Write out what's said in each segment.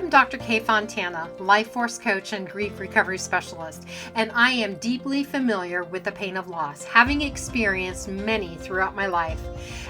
am Dr. Kay Fontana, life force coach and grief recovery specialist, and I am deeply familiar with the pain of loss, having experienced many throughout my life.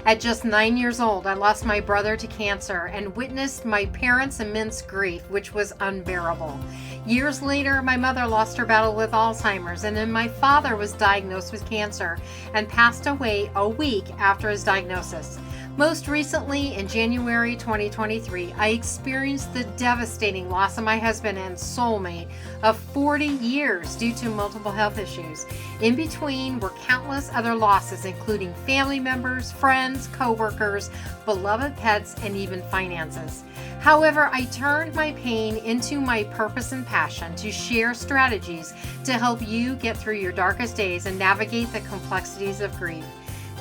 At just 9 years old, I lost my brother to cancer and witnessed my parents' immense grief, which was unbearable. Years later, my mother lost her battle with Alzheimer's, and then my father was diagnosed with cancer and passed away a week after his diagnosis. Most recently, in January 2023, I experienced the devastating loss of my husband and soulmate of 40 years due to multiple health issues. In between were countless other losses, including family members, friends, co-workers, beloved pets, and even finances. However, I turned my pain into my purpose and passion to share strategies to help you get through your darkest days and navigate the complexities of grief.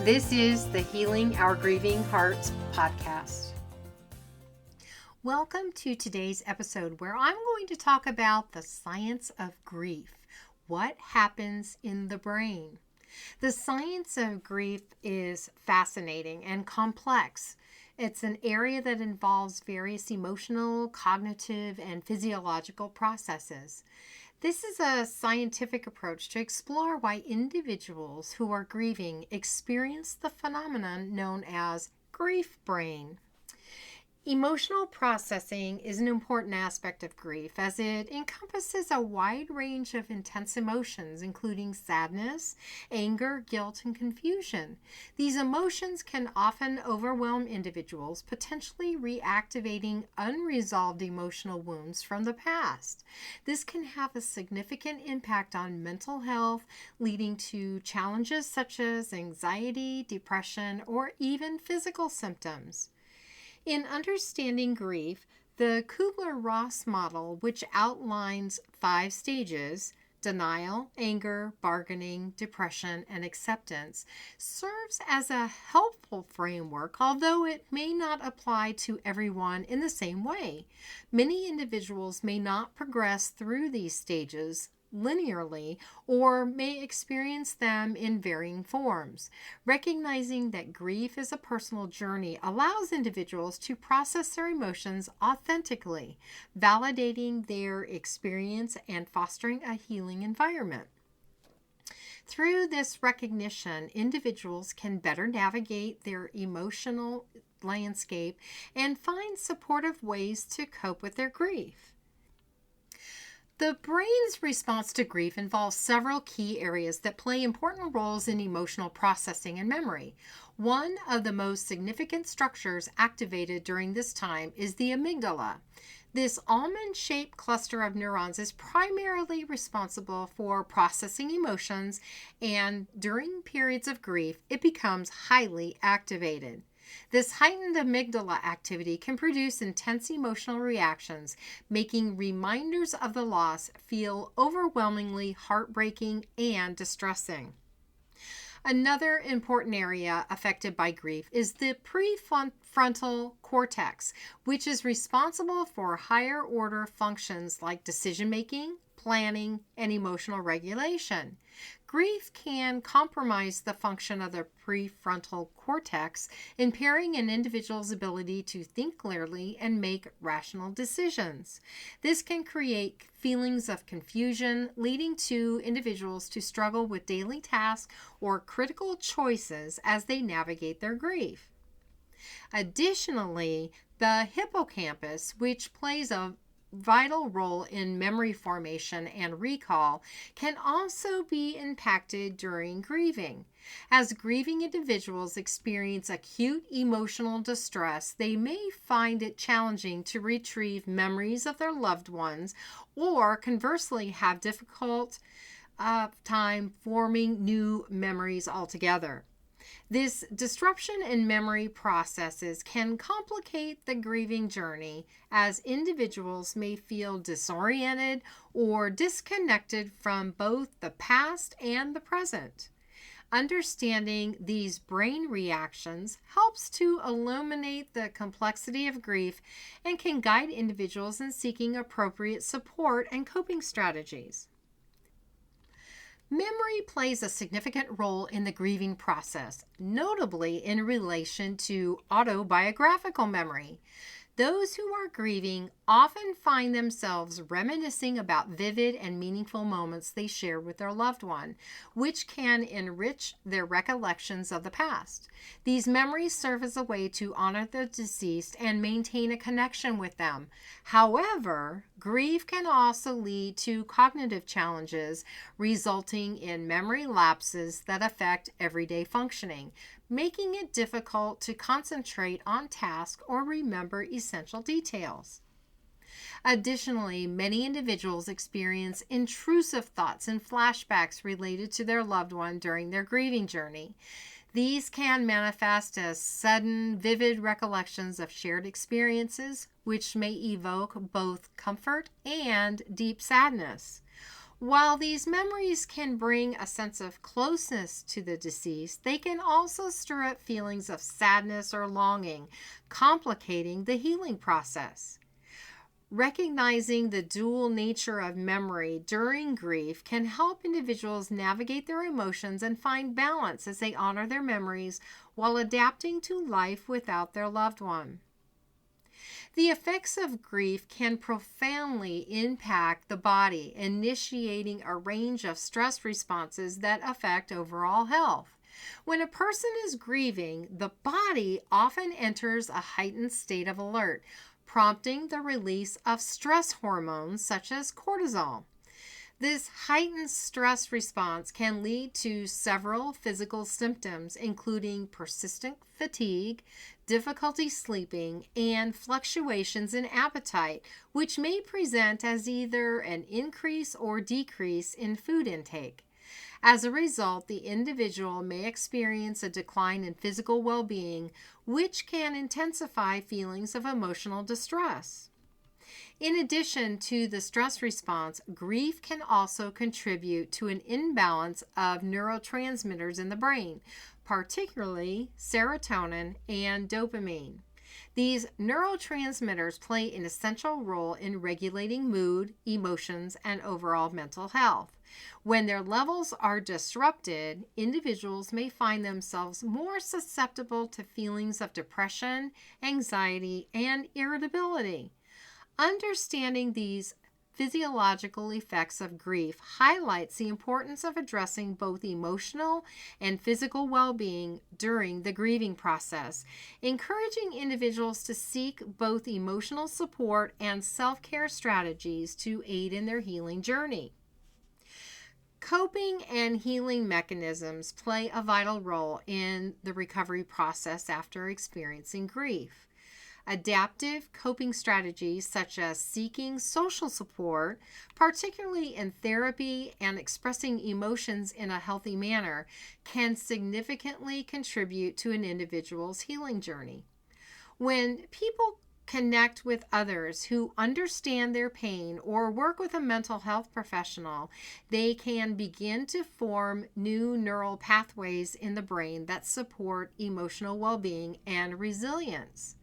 This is the Healing Our Grieving Hearts podcast. Welcome to today's episode where I'm going to talk about the science of grief. What happens in the brain? The science of grief is fascinating and complex. It's an area that involves various emotional, cognitive, and physiological processes. This is a scientific approach to explore why individuals who are grieving experience the phenomenon known as grief brain. Emotional processing is an important aspect of grief as it encompasses a wide range of intense emotions, including sadness, anger, guilt, and confusion. These emotions can often overwhelm individuals, potentially reactivating unresolved emotional wounds from the past. This can have a significant impact on mental health, leading to challenges such as anxiety, depression, or even physical symptoms. In understanding grief, the Kubler-Ross model, which outlines 5 stages, denial, anger, bargaining, depression, and acceptance, serves as a helpful framework, although it may not apply to everyone in the same way. Many individuals may not progress through these stages linearly or may experience them in varying forms. Recognizing that grief is a personal journey allows individuals to process their emotions authentically, validating their experience and fostering a healing environment. Through this recognition, individuals can better navigate their emotional landscape and find supportive ways to cope with their grief. The brain's response to grief involves several key areas that play important roles in emotional processing and memory. One of the most significant structures activated during this time is the amygdala. This almond-shaped cluster of neurons is primarily responsible for processing emotions, and during periods of grief, it becomes highly activated. This heightened amygdala activity can produce intense emotional reactions, making reminders of the loss feel overwhelmingly heartbreaking and distressing. Another important area affected by grief is the pre-frontal cortex, which is responsible for higher order functions like decision-making, planning, and emotional regulation. Grief can compromise the function of the prefrontal cortex, impairing an individual's ability to think clearly and make rational decisions. This can create feelings of confusion, leading to individuals to struggle with daily tasks or critical choices as they navigate their grief. Additionally, the hippocampus, which plays a vital role in memory formation and recall, can also be impacted during grieving. As grieving individuals experience acute emotional distress, they may find it challenging to retrieve memories of their loved ones, or conversely have difficult time forming new memories altogether. This disruption in memory processes can complicate the grieving journey, as individuals may feel disoriented or disconnected from both the past and the present. Understanding these brain reactions helps to illuminate the complexity of grief and can guide individuals in seeking appropriate support and coping strategies. Memory plays a significant role in the grieving process, notably in relation to autobiographical memory. Those who are grieving often find themselves reminiscing about vivid and meaningful moments they shared with their loved one, which can enrich their recollections of the past. These memories serve as a way to honor the deceased and maintain a connection with them. However, grief can also lead to cognitive challenges, resulting in memory lapses that affect everyday functioning, making it difficult to concentrate on tasks or remember essential details. Additionally, many individuals experience intrusive thoughts and flashbacks related to their loved one during their grieving journey. These can manifest as sudden, vivid recollections of shared experiences, which may evoke both comfort and deep sadness. While these memories can bring a sense of closeness to the deceased, they can also stir up feelings of sadness or longing, complicating the healing process. Recognizing the dual nature of memory during grief can help individuals navigate their emotions and find balance as they honor their memories while adapting to life without their loved one. The effects of grief can profoundly impact the body, initiating a range of stress responses that affect overall health. When a person is grieving, the body often enters a heightened state of alert, prompting the release of stress hormones such as cortisol. This heightened stress response can lead to several physical symptoms, including persistent fatigue, difficulty sleeping, and fluctuations in appetite, which may present as either an increase or decrease in food intake. As a result, the individual may experience a decline in physical well-being, which can intensify feelings of emotional distress. In addition to the stress response, grief can also contribute to an imbalance of neurotransmitters in the brain, particularly serotonin and dopamine. These neurotransmitters play an essential role in regulating mood, emotions, and overall mental health. When their levels are disrupted, individuals may find themselves more susceptible to feelings of depression, anxiety, and irritability. Understanding these physiological effects of grief highlights the importance of addressing both emotional and physical well-being during the grieving process, encouraging individuals to seek both emotional support and self-care strategies to aid in their healing journey. Coping and healing mechanisms play a vital role in the recovery process after experiencing grief. Adaptive coping strategies such as seeking social support, particularly in therapy and expressing emotions in a healthy manner, can significantly contribute to an individual's healing journey. When people connect with others who understand their pain or work with a mental health professional, they can begin to form new neural pathways in the brain that support emotional well-being and resilience.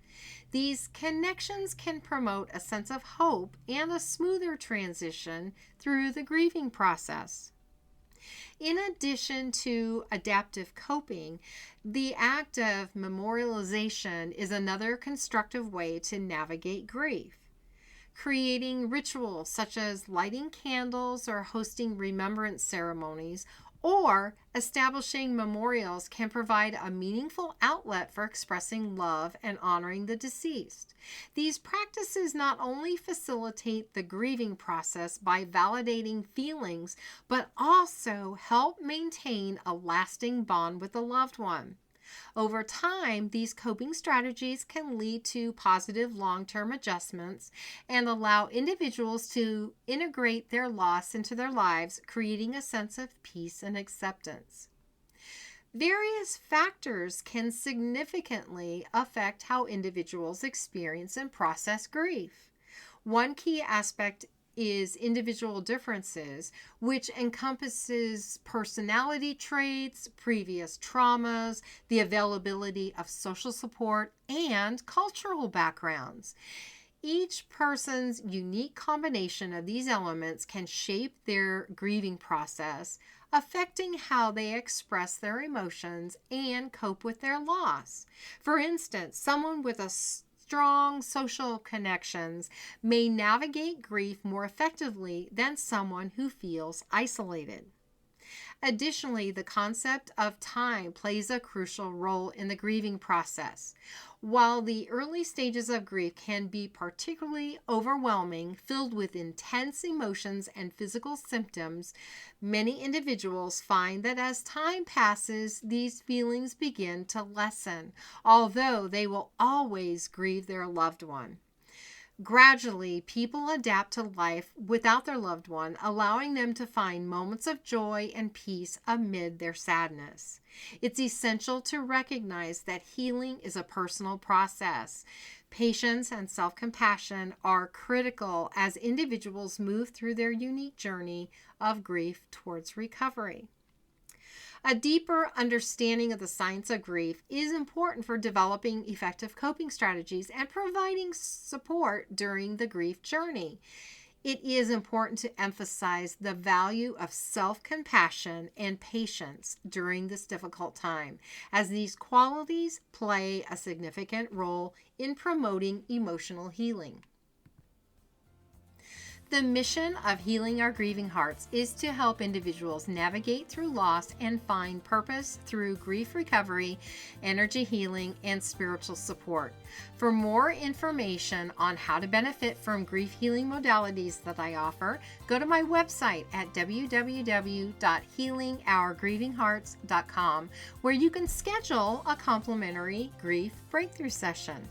These connections can promote a sense of hope and a smoother transition through the grieving process. In addition to adaptive coping, the act of memorialization is another constructive way to navigate grief. Creating rituals such as lighting candles or hosting remembrance ceremonies or establishing memorials can provide a meaningful outlet for expressing love and honoring the deceased. These practices not only facilitate the grieving process by validating feelings, but also help maintain a lasting bond with the loved one. Over time, these coping strategies can lead to positive long-term adjustments and allow individuals to integrate their loss into their lives, creating a sense of peace and acceptance. Various factors can significantly affect how individuals experience and process grief. One key aspect is individual differences, which encompasses personality traits, previous traumas, the availability of social support, and cultural backgrounds. Each person's unique combination of these elements can shape their grieving process, affecting how they express their emotions and cope with their loss. For instance, someone with a strong social connections may navigate grief more effectively than someone who feels isolated. Additionally, the concept of time plays a crucial role in the grieving process. While the early stages of grief can be particularly overwhelming, filled with intense emotions and physical symptoms, many individuals find that as time passes, these feelings begin to lessen, although they will always grieve their loved one. Gradually, people adapt to life without their loved one, allowing them to find moments of joy and peace amid their sadness. It's essential to recognize that healing is a personal process. Patience and self-compassion are critical as individuals move through their unique journey of grief towards recovery. A deeper understanding of the science of grief is important for developing effective coping strategies and providing support during the grief journey. It is important to emphasize the value of self-compassion and patience during this difficult time, as these qualities play a significant role in promoting emotional healing. The mission of Healing Our Grieving Hearts is to help individuals navigate through loss and find purpose through grief recovery, energy healing, and spiritual support. For more information on how to benefit from grief healing modalities that I offer, go to my website at www.healingourgrievinghearts.com, where you can schedule a complimentary grief breakthrough session.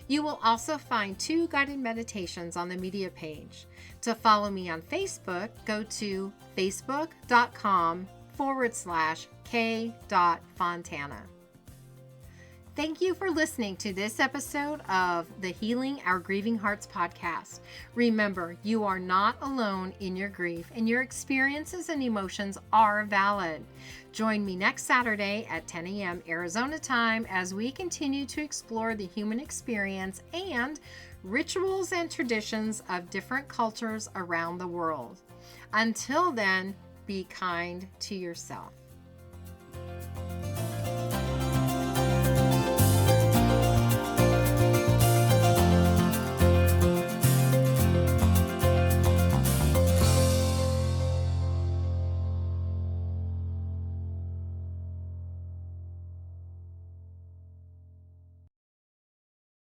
You will also find 2 guided meditations on the media page. To follow me on Facebook, go to facebook.com/k.fontana. Thank you for listening to this episode of the Healing Our Grieving Hearts podcast. Remember, you are not alone in your grief, and your experiences and emotions are valid. Join me next Saturday at 10 a.m. Arizona time as we continue to explore the human experience and rituals and traditions of different cultures around the world. Until then, be kind to yourself.